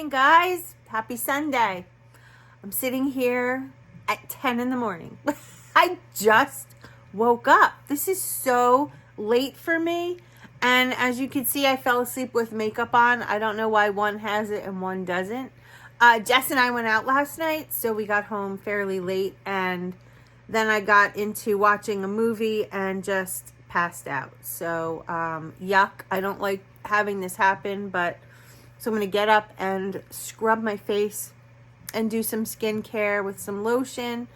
morning, guys. Happy Sunday. I'm sitting here at 10 in the morning. I just woke up. This is so late for me. And as you can see, I fell asleep with makeup on. I don't know why one has it and one doesn't. Jess and I went out last night, so we got home fairly late. And then I got into watching a movie and just passed out. So, yuck. I don't like having this happen, but so I'm going to get up and scrub my face and do some skincare with some lotion.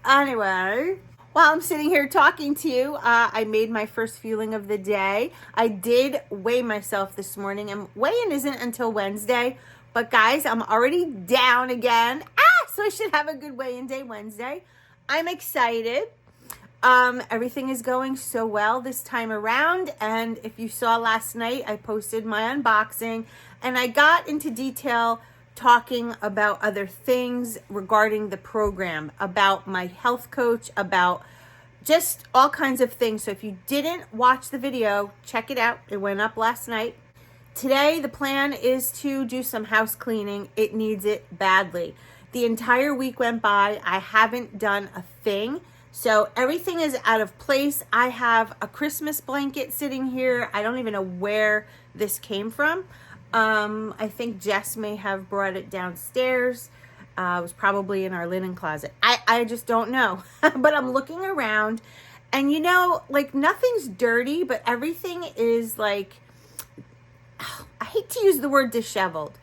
Anyway, while I'm sitting here talking to you, I made my first fueling of the day. I did weigh myself this morning, and weigh-in isn't until Wednesday. But guys, I'm already down again. So I should have a good weigh-in day Wednesday. I'm excited. Everything is going so well this time around. And if you saw last night, I posted my unboxing and I got into detail talking about other things regarding the program, about my health coach, about just all kinds of things. So if you didn't watch the video, check it out. It went up last night. Today, the plan is to do some house cleaning. It needs it badly. The entire week went by. I haven't done a thing. So everything is out of place. I have a Christmas blanket sitting here. I don't even know where this came from. I think Jess may have brought it downstairs. It was probably in our linen closet. I just don't know. But I'm looking around and you know, like nothing's dirty, but everything is like, I hate to use the word disheveled.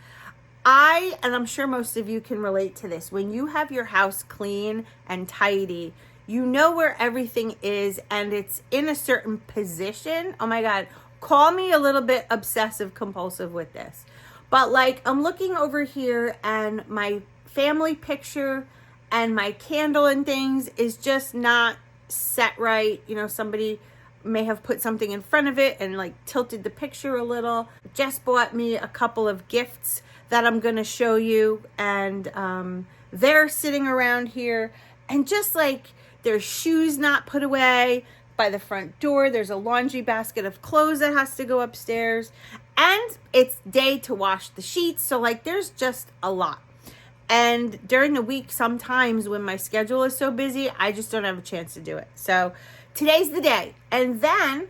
And I'm sure most of you can relate to this. When you have your house clean and tidy, you know where everything is and it's in a certain position. Oh my God, call me a little bit obsessive compulsive with this. But like I'm looking over here and my family picture and my candle and things is just not set right. You know, somebody may have put something in front of it and like tilted the picture a little. Jess bought me a couple of gifts that I'm going to show you. And they're sitting around here and just like there's shoes not put away by the front door. There's a laundry basket of clothes that has to go upstairs. And it's day to wash the sheets. So like there's just a lot. And during the week, sometimes when my schedule is so busy, I just don't have a chance to do it. So today's the day. And then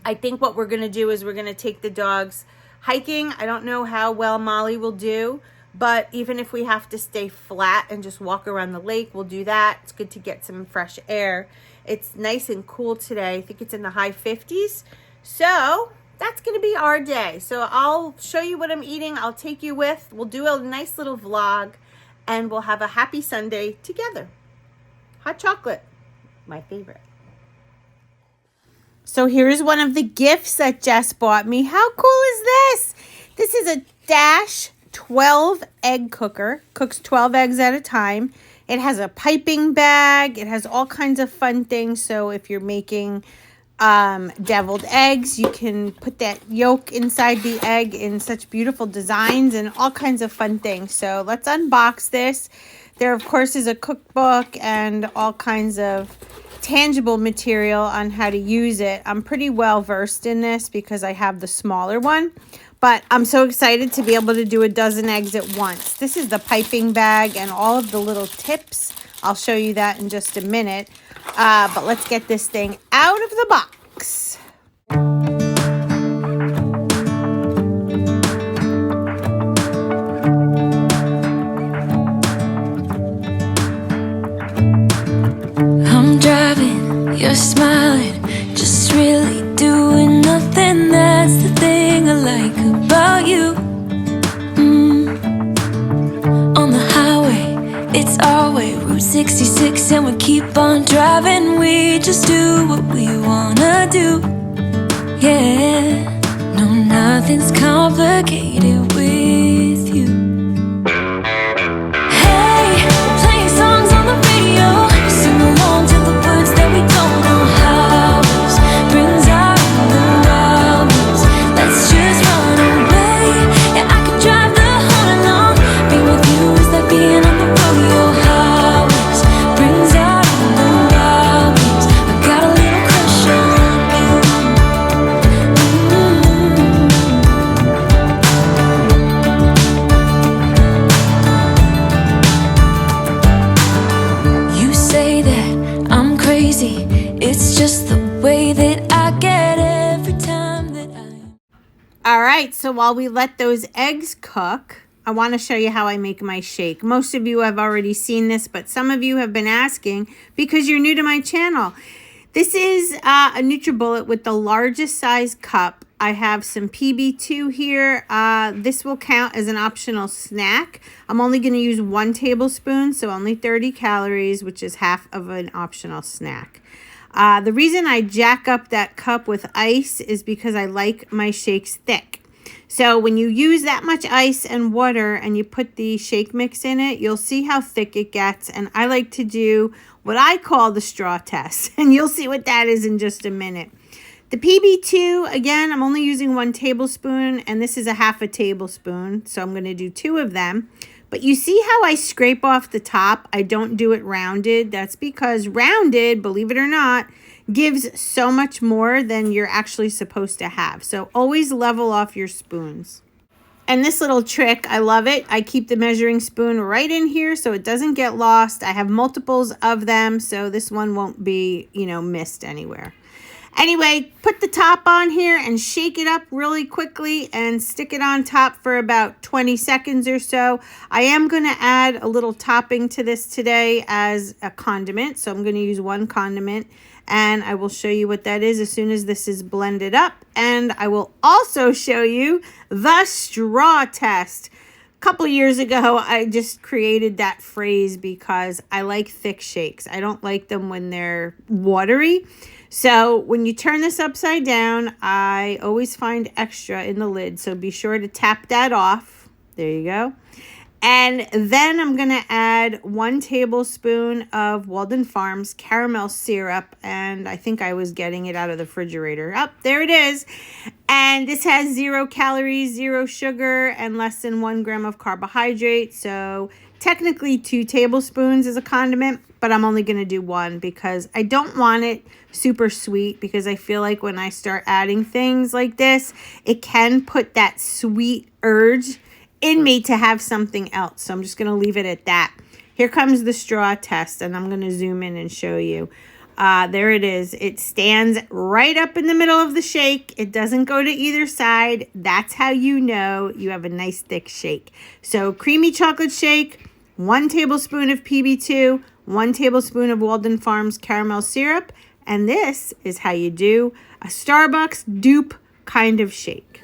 I think what we're going to do is we're going to take the dogs hiking. I don't know how well Molly will do, but even if we have to stay flat and just walk around the lake, we'll do that. It's good to get some fresh air. It's nice and cool today. I think it's in the high 50s. So that's going to be our day. So I'll show you what I'm eating. I'll take you with. We'll do a nice little vlog and we'll have a happy Sunday together. Hot chocolate, my favorite. So here's one of the gifts that Jess bought me. How cool is this? This is a Dash 12 egg cooker. Cooks 12 eggs at a time. It has a piping bag. It has all kinds of fun things. So if you're making deviled eggs, you can put that yolk inside the egg in such beautiful designs and all kinds of fun things. So let's unbox this. There, of course, is a cookbook and all kinds of tangible material on how to use it. I'm pretty well versed in this because I have the smaller one, but I'm so excited to be able to do a dozen eggs at once. This is the piping bag and all of the little tips. I'll show you that in just a minute, but let's get this thing out of the box. I'm driving, you're smiling, just really doing nothing. That's the thing I like about you. On the highway, it's our way, Route 66, and we keep on driving. We just do what we wanna do. Yeah, no, nothing's complicated with you. Hey, we're playing songs on the radio. Sing along to the words that we don't know how. Brings out the wildness. Let's just run away. Yeah, I could drive the whole night long. Being with you is like being on the rodeo highways. Brings out the wildness. I got a little crush on you. way that I get every time that I. All right, so while we let those eggs cook, I want to show you how I make my shake. Most of you have already seen this, but some of you have been asking because you're new to my channel. This is a NutriBullet with the largest size cup. I have some PB2 here. This will count as an optional snack. I'm only going to use 1 tablespoon, so only 30 calories, which is half of an optional snack. The reason I jack up that cup with ice is because I like my shakes thick. So when you use that much ice and water and you put the shake mix in it, you'll see how thick it gets. And I like to do what I call the straw test. And you'll see what that is in just a minute. The PB2, again, I'm only using 1 tablespoon. And this is a half a tablespoon. So I'm going to do 2 of them. But you see how I scrape off the top? I don't do it rounded. That's because rounded, believe it or not, gives so much more than you're actually supposed to have. So always level off your spoons. And this little trick, I love it. I keep the measuring spoon right in here so it doesn't get lost. I have multiples of them, so this one won't be, missed anywhere. Anyway, put the top on here and shake it up really quickly and stick it on top for about 20 seconds or so. I am going to add a little topping to this today as a condiment. So I'm going to use 1 condiment and I will show you what that is as soon as this is blended up. And I will also show you the straw test. A couple years ago, I just created that phrase because I like thick shakes. I don't like them when they're watery. So when you turn this upside down, I always find extra in the lid. So be sure to tap that off. There you go. And then I'm going to add 1 tablespoon of Walden Farms caramel syrup. And I think I was getting it out of the refrigerator. Oh, there it is. And this has 0 calories, 0 sugar, and less than 1 gram of carbohydrate. So technically 2 tablespoons is a condiment, but I'm only going to do 1 because I don't want it super sweet, because I feel like when I start adding things like this, it can put that sweet urge in me to have something else. So I'm just going to leave it at that. Here comes the straw test, and I'm going to zoom in and show you. There it is. It stands right up in the middle of the shake. It doesn't go to either side. That's how you know you have a nice thick shake. So creamy chocolate shake, 1 tablespoon of PB2, 1 tablespoon of Walden Farms caramel syrup, and this is how you do a Starbucks dupe kind of shake.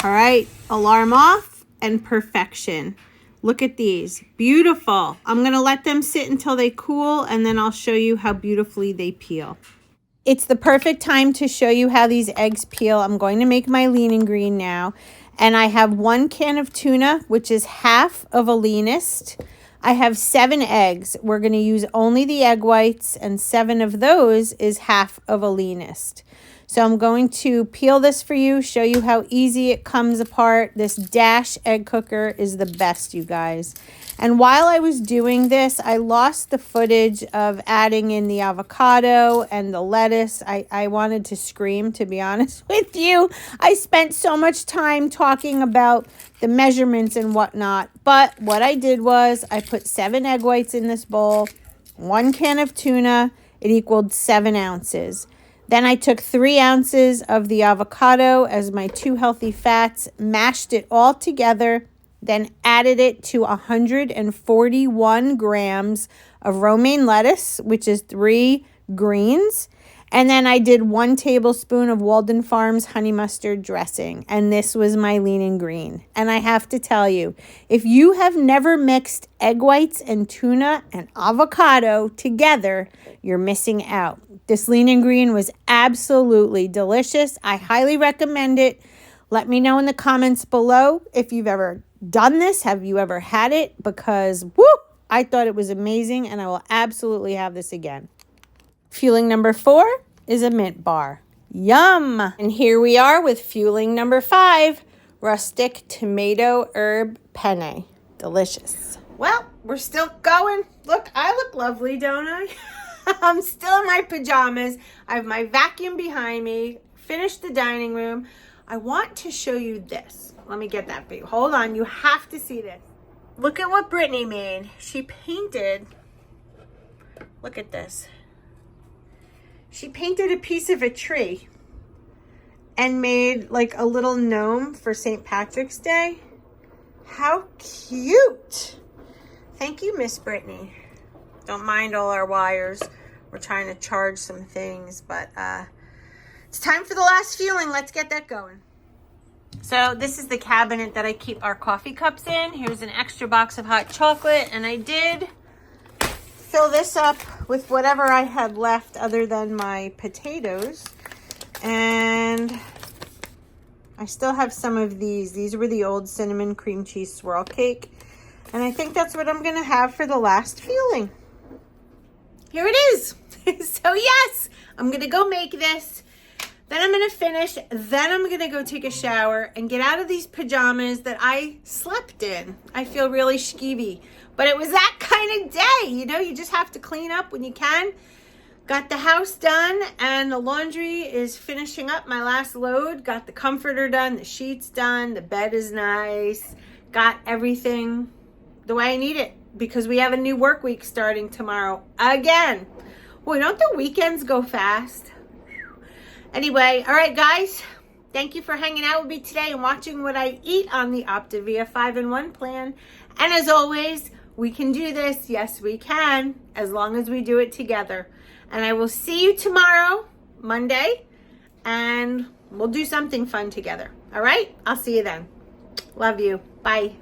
All right, alarm off and perfection. Look at these, beautiful. I'm gonna let them sit until they cool, and then I'll show you how beautifully they peel. It's the perfect time to show you how these eggs peel. I'm going to make my lean and green now. And I have 1 can of tuna, which is half of a leanest. I have 7 eggs. We're going to use only the egg whites, and 7 of those is half of a leanest. So I'm going to peel this for you, show you how easy it comes apart. This Dash egg cooker is the best, you guys. And while I was doing this, I lost the footage of adding in the avocado and the lettuce. I wanted to scream, to be honest with you. I spent so much time talking about the measurements and whatnot. But what I did was I put 7 egg whites in this bowl, 1 can of tuna. It equaled 7 ounces. Then I took 3 ounces of the avocado as my 2 healthy fats, mashed it all together, then added it to 141 grams of romaine lettuce, which is 3 greens. And then I did 1 tablespoon of Walden Farms honey mustard dressing. And this was my lean and green. And I have to tell you, if you have never mixed egg whites and tuna and avocado together, you're missing out. This lean and green was absolutely delicious. I highly recommend it. Let me know in the comments below if you've ever done this. Have you ever had it? Because, I thought it was amazing, and I will absolutely have this again. Fueling number 4 is a mint bar. Yum! And here we are with fueling number 5, rustic tomato herb penne. Delicious. Well, we're still going. Look, I look lovely, don't I? I'm still in my pajamas. I have my vacuum behind me. Finished the dining room. I want to show you this. Let me get that for you. Hold on. You have to see this. Look at what Brittany made. She painted Look at this. She painted a piece of a tree and made like a little gnome for St. Patrick's Day. How cute. Thank you, Miss Brittany. Don't mind all our wires. We're trying to charge some things, but it's time for the last feeling. Let's get that going. So this is the cabinet that I keep our coffee cups in. Here's an extra box of hot chocolate, and I did fill this up with whatever I had left other than my potatoes. And I still have some of these. These were the old cinnamon cream cheese swirl cake. And I think that's what I'm going to have for the last feeling. Here it is. So yes, I'm going to go make this. Then I'm going to finish. Then I'm going to go take a shower and get out of these pajamas that I slept in. I feel really skeevy. But it was that kind of day. You know, you just have to clean up when you can. Got the house done and the laundry is finishing up my last load. Got the comforter done, the sheets done, the bed is nice. Got everything the way I need it because we have a new work week starting tomorrow again. Boy, don't the weekends go fast? Anyway, all right, guys. Thank you for hanging out with me today and watching what I eat on the Optavia 5-in-1 plan. And as always, we can do this. Yes, we can, as long as we do it together. And I will see you tomorrow, Monday, and we'll do something fun together. All right? I'll see you then. Love you. Bye.